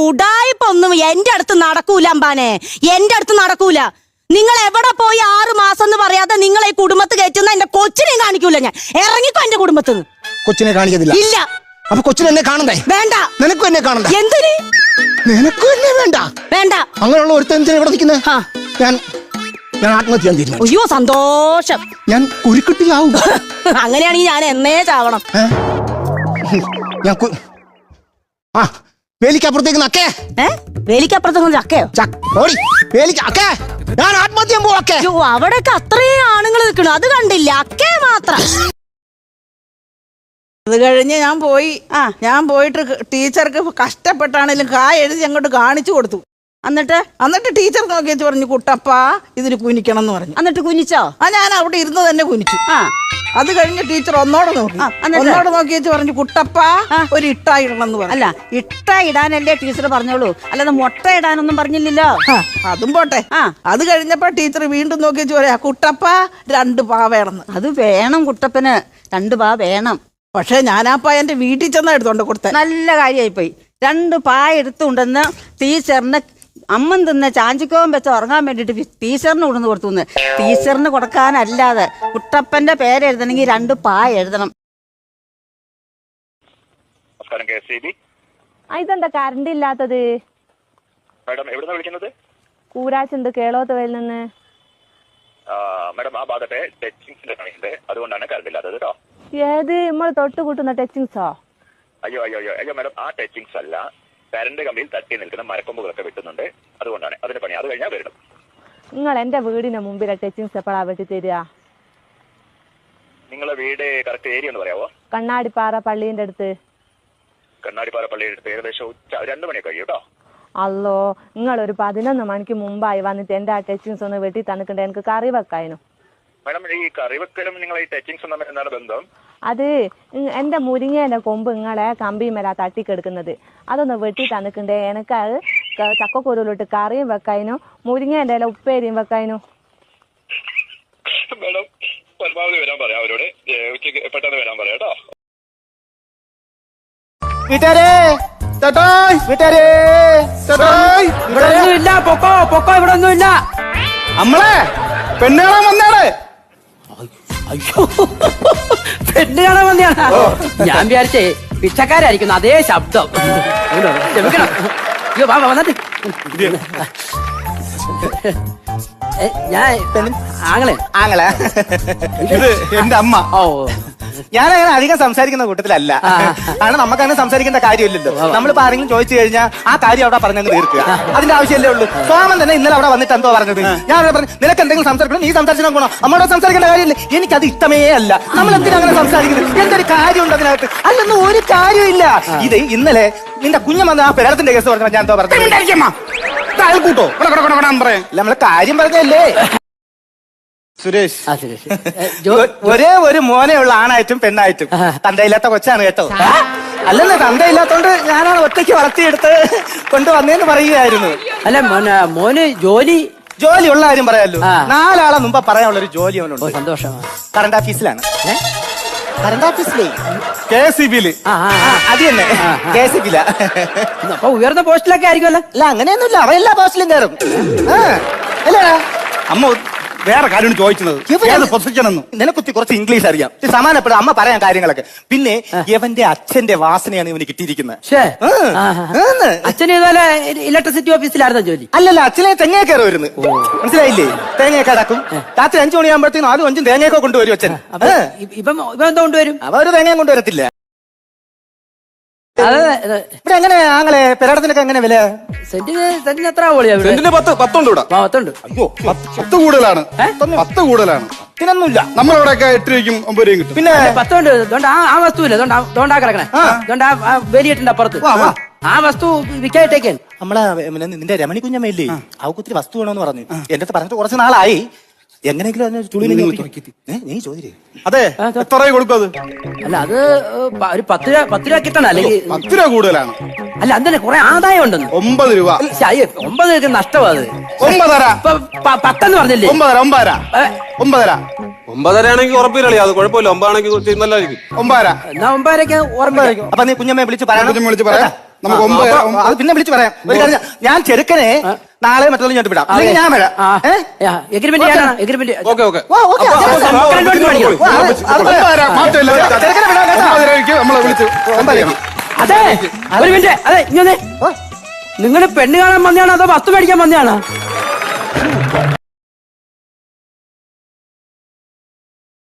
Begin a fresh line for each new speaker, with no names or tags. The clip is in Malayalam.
ഉടായിപ്പൊന്നും എന്റെ അടുത്ത് നടക്കൂല അമ്പാനെ, എന്റെ അടുത്ത് നടക്കൂല. നിങ്ങൾ എവിടെ പോയി 6 മാസം എന്ന് പറയാതെ നിങ്ങൾ ഈ കുടുംബത്ത് കയറ്റുന്ന എന്റെ കൊച്ചിനെ കാണിക്കൂല. ഞാൻ ഇറങ്ങിക്കോ എന്റെ കുടുംബത്ത്.
കൊച്ചിനെ കാണിക്കത്തില്ല?
ഇല്ല.
അപ്പൊ കൊച്ചിനെ എന്നെ കാണണ്ടേ?
വേണ്ട.
നിനക്കും എന്നെ കാണണ്ട?
എന്തിന്?
നിനക്കും എന്നെ വേണ്ട?
വേണ്ട.
അങ്ങനെയുള്ള ഒരുത്തൻ ഇവിടെ നിൽക്കുന്നത്? ഞാൻ ആത്മഹത്യ ചെയ്യാൻ തീരുമാനിച്ചു.
അയ്യോ സന്തോഷം.
ഞാൻ കുരുക്കുട്ടിയാവും.
അങ്ങനെയാണെങ്കിൽ ഞാൻ എന്നേ ചാവണം.
ഞാൻ വേലിക്കപ്പുറത്തേക്ക് നക്കേ.
വേലിക്കപ്പുറത്തേക്ക് ചക്കയോ?
അക്കേ ഞാൻ ആത്മഹത്യ ചെയ്യാൻ പോവാ. അക്കേ
അവിടെയൊക്കെ അത്രയും ആണുങ്ങൾ നിൽക്കണു, അത് കണ്ടില്ല. അക്കേ മാത്രം.
അത് കഴിഞ്ഞ് ഞാൻ പോയിട്ട് ടീച്ചർക്ക് കഷ്ടപ്പെട്ടാണെങ്കിലും എഴുതി അങ്ങോട്ട് കാണിച്ചു കൊടുത്തു. എന്നിട്ട് ടീച്ചർ നോക്കി വെച്ച് പറഞ്ഞു, കുട്ടപ്പ ഇതിന് കുനിക്കണം എന്ന് പറഞ്ഞു.
എന്നിട്ട് കുനിച്ചോ?
ഞാൻ അവിടെ ഇരുന്ന് തന്നെ കുനിച്ചു. അത് കഴിഞ്ഞ് ടീച്ചർ ഒന്നോടെ നോക്കി വെച്ച് പറഞ്ഞു, കുട്ടപ്പ ഒരു ഇട്ട ഇടണം എന്ന് പറഞ്ഞു.
അല്ല, ഇട്ട ഇടാനല്ലേ ടീച്ചർ പറഞ്ഞോളൂ, അല്ലാതെ മുട്ട ഇടാനൊന്നും പറഞ്ഞില്ലല്ലോ.
അതും പോട്ടെ. അത് കഴിഞ്ഞപ്പോ ടീച്ചർ വീണ്ടും നോക്കി വെച്ച് പറയാ, കുട്ടപ്പ 2 പാ വേണമെന്ന്.
അത് വേണം, കുട്ടപ്പന് 2 പാ വേണം.
പക്ഷെ ഞാനാപ്പ എന്റെ വീട്ടിൽ ചെന്നാ എടുത്തോണ്ട് കൊടുത്ത.
നല്ല കാര്യമായിപ്പോയി. 2 പാ എടുത്തുണ്ടെന്ന് ടീച്ചറിന് അമ്മൻ തിന്ന് ചാഞ്ചിക്കോം വെച്ച് ഉറങ്ങാൻ വേണ്ടിട്ട് ടീച്ചറിന് കൊണ്ടു കൊടുത്തു. ടീച്ചറിന് കൊടുക്കാനല്ലാതെ കുട്ടപ്പന്റെ പേരെഴുതണമെങ്കിൽ 2 പാ എഴുതണം. ഇതെന്താ കറണ്ട് ഇല്ലാത്തത്? കൂരാച്ചുണ്ട്, കേളോത്തവയിൽ നിന്ന്. ഏത് നമ്മൾ തൊട്ട് കൂട്ടുന്ന ടച്ചിങ്സോ?
അയ്യോ മാഡം, ആ ടച്ചിങ്സ് അല്ല, കറണ്ട് കമ്പിയിൽ തട്ടി നിൽക്കുന്ന മരക്കൊമ്പുകളൊക്കെ വെട്ടുന്നുണ്ട്, അതുകൊണ്ടാണ് അതിന്റെ പണി. അത് കഴിഞ്ഞാൽ വരണം.
നിങ്ങൾ എന്റെ വീടിന് മുമ്പിലെ ടച്ചിങ്സ് എപ്പോഴാ വെട്ടി തരിക?
നിങ്ങളെ വീട് കറക്റ്റ് ഏരിയ ഒന്ന് പറയാവോ?
കണ്ണാടിപ്പാറ പള്ളീന്റെ അടുത്ത്.
കണ്ണാടിപ്പാറ പള്ളിയുടെ അടുത്ത് ഏകദേശം 2 മണിയൊക്കെ കഴിയും കേട്ടോ.
അല്ലോ, നിങ്ങളൊരു 11 മണിക്ക് മുമ്പായി വന്നിട്ട് എന്റെ ആ ടച്ചിങ്സ് ഒന്ന് വെട്ടി തന്നിട്ടുണ്ട്, എനിക്ക് കറി വെക്കായിരുന്നു.
മാഡം, ഈ കറിവെക്കലും നിങ്ങൾ ഈ ടച്ചിങ്സും തമ്മിൽ എന്താണ് ബന്ധം?
അത് എന്റെ മുരിങ്ങേന്റെ കൊമ്പ് നിങ്ങളെ കമ്പിമേല തട്ടിക്കെടുക്കുന്നത്, അതൊന്ന് വെട്ടി തന്നിട്ടുണ്ടേ. എനിക്ക് അത് ചക്കക്കുരുവിലിട്ട് കറിയും വെക്കായിരുന്നു, മുരിങ്ങേന്റെ ഇല ഉപ്പേരിയും വെക്കായിരുന്നു.
മാഡം, പരമാവധി വരാൻ പറയാം അവരോട്, ഉച്ചയ്ക്ക് പെട്ടെന്ന് വരാൻ പറയാം കേട്ടോ.
ഇവിടെ ഒന്നുമില്ല. നമ്മളെ പെണ്ണ് കാണാൻ വന്നാണ്. അയ്യോ, പെണ്ണ് കാണാൻ വന്നയാണ്. ഞാൻ വിചാരിച്ചേ പിച്ചക്കാരായിരിക്കുന്നു, അതേ ശബ്ദം. ക്ഷമിക്കണം. അയ്യോ, വന്നിട്ട് ഞാൻ ആങ്ങളെ
ഇത് എന്റെ അമ്മ. ഓ, ഞാനങ്ങനെ അധികം സംസാരിക്കുന്ന കൂട്ടത്തിലല്ല. കാരണം നമുക്കങ്ങനെ സംസാരിക്കേണ്ട കാര്യമില്ലല്ലോ. നമ്മളിപ്പോ ആരെങ്കിലും ചോദിച്ചു കഴിഞ്ഞാൽ ആ കാര്യം അവിടെ പറഞ്ഞങ്ങ് തീർക്കുക, അതിന്റെ ആവശ്യമല്ലേ ഉള്ളൂ. സോമൻ തന്നെ ഇന്നലെ അവിടെ വന്നിട്ട് എന്തോ പറഞ്ഞത്, ഞാൻ പറഞ്ഞു നിനക്ക് എന്തെങ്കിലും സംസാരിക്കണം, നീ സംസാരിച്ചാൽ ഗുണം, നമ്മളോട് സംസാരിക്കേണ്ട കാര്യമില്ല. എനിക്കത് ഇഷ്ടമേ അല്ല. നമ്മൾ എന്തിനാ അങ്ങനെ സംസാരിക്കുന്നത്? എന്തൊരു കാര്യമുണ്ട് അതിനകത്ത്? അല്ലെന്ന് ഒരു കാര്യമില്ല. ഇത് ഇന്നലെ നിന്റെ കുഞ്ഞം വന്ന് ആ പെരടത്തിന്റെ കേസ് പറഞ്ഞ ഞാൻ എന്തോ പറഞ്ഞു കൂട്ടോ നമ്മളെ കാര്യം പറഞ്ഞല്ലേ സുരേഷ്. ഒരേ ഒരു മോനെ ഉള്ള ആണായിട്ടും പെണ്ണായിട്ടും തന്തയില്ലാത്ത കൊച്ചാണ് കേട്ടോ. അല്ലെന്ന് തന്തയില്ലാത്തോണ്ട് ഞാനാണ് ഒറ്റയ്ക്ക് വളർത്തിയെടുത്ത് കൊണ്ടുവന്നേന്ന് പറയുകയായിരുന്നു.
അല്ല മോന്
ജോലിയുള്ള കാര്യം പറയാമല്ലോ. 4 ആളെ മുമ്പ് പറയാനുള്ളൊരു ജോലി അവനുണ്ട്.
സന്തോഷമാണ്.
കറണ്ട് ഓഫീസിലാണ്. കറണ്ട് ഓഫീസിലേ KCB-ല്. അത് തന്നെ KCB-ല.
അപ്പൊ ഉയർന്ന പോസ്റ്റിലൊക്കെ ആയിരിക്കുമല്ലോ.
അല്ല, അങ്ങനെയൊന്നുമില്ല, അവ എല്ലാ പോസ്റ്റിലും കയറും. അല്ലേ
അമ്മ? വേറെ കാര്യം ചോദിച്ചത്
നിനക്കുത്തി കുറച്ച് ഇംഗ്ലീഷ് അറിയാം, സമാനപ്പെടും അമ്മ പറയാൻ കാര്യങ്ങളൊക്കെ. പിന്നെ ഇവന്റെ അച്ഛന്റെ വാസനയാണ് ഇവന് കിട്ടിയിരിക്കുന്നത്.
അച്ഛന് ഇതുപോലെ ഇലക്ട്രിസിറ്റി ഓഫീസിലായിരുന്നു ജോലി?
അല്ലല്ല, അച്ഛനെ തെങ്ങയെ കയറി വരുന്നു, മനസ്സിലായില്ലേ? തേങ്ങയൊക്കെ അടക്കും. രാത്രി 5 മണിയാകുമ്പോഴത്തേക്കും 4 5 തേങ്ങയൊക്കെ കൊണ്ടുവരും അച്ഛൻ.
ഇപ്പം എന്തോ കൊണ്ടുവരും?
അവ ഒരു തേങ്ങയും കൊണ്ടുവരത്തില്ല. ഇവിടെ എങ്ങനെ ആങ്ങളെ പെരടത്തിനൊക്കെ എങ്ങനെ വില?
സെന്റിന് എത്ര പോളിയാ?
10 ഇവിടെ.
10
അയ്യോ, 10 കൂടുതലാണ്. 10 കൂടുതലാണ്.
ഇതിനൊന്നുമില്ല.
നമ്മളിവിടെയൊക്കെ 8 രൂപയ്ക്കും 9 രൂപയും കിട്ടും.
പിന്നെ
10 ഉണ്ട്. ആ വസ്തുവില്ല, അതുകൊണ്ടാ കിടക്കണേ. അതുകൊണ്ട് ആ വേലിയിട്ടുണ്ട് അപ്പുറത്ത്. ആ വസ്തു വിൽക്കായിട്ടേക്കാൻ
നമ്മളെ നിന്റെ രമണി കുഞ്ഞമ്മയില്ലേ, അവക്കൊത്തിരി വസ്തു വേണമെന്ന് പറഞ്ഞു. എന്റെ അടുത്ത് പറഞ്ഞിട്ട് കുറച്ച് നാളായി. എങ്ങനെയെങ്കിലും നീ ചോദിച്ചേ.
അതെ, എത്ര കൊടുക്കും അത്?
അല്ല, അത് ഒരു 10 രൂപ കിട്ടണം. അല്ലെങ്കിൽ
10 രൂപ കൂടുതലാണ്.
അല്ല, അതിന് കുറെ ആദായം ഉണ്ടെന്ന്.
9 രൂപ.
9 നഷ്ടമാ അത്.
9.5.
10 എന്ന് പറഞ്ഞില്ലേ?
9.5
ആണെങ്കിൽ ഉറപ്പില്ല, അത് കുഴപ്പമില്ല. 9 ആണെങ്കിൽ നല്ലതായിരിക്കും.
9.5.
എന്നാ 9.5
അപ്പൊ നീ കുഞ്ഞമ്മയെ വിളിച്ച് പറയാം.
നമുക്ക് 9.
അത് പിന്നെ വിളിച്ച് പറയാം. ഒരു കാര്യം ഞാൻ ചെറുക്കനെ നാളെ മറ്റുള്ള ഞാൻ വിടാം. അല്ലെങ്കിൽ ഞാൻ വരാം.
എഗ്രിമെന്റ് ചെയ്യാനാണ് എഗ്രിമെന്റ്.
ഓക്കെ ഓക്കെ
ഓ, ഓക്കെ.
മാറ്റമില്ല.
ചെറുക്കനെ വിടാം കേട്ടോ.
9:30 നമ്മളെ വിളിച്ച് സംസാരിക്കണം.
അതെ ഒരു മിനിറ്റ്. അതെ ഇങ്ങനെ നിങ്ങൾ പെണ്ണ് കാണാൻ വന്നതാണോ അതോ വസ്തു മേടിക്കാൻ വന്നതാണോ?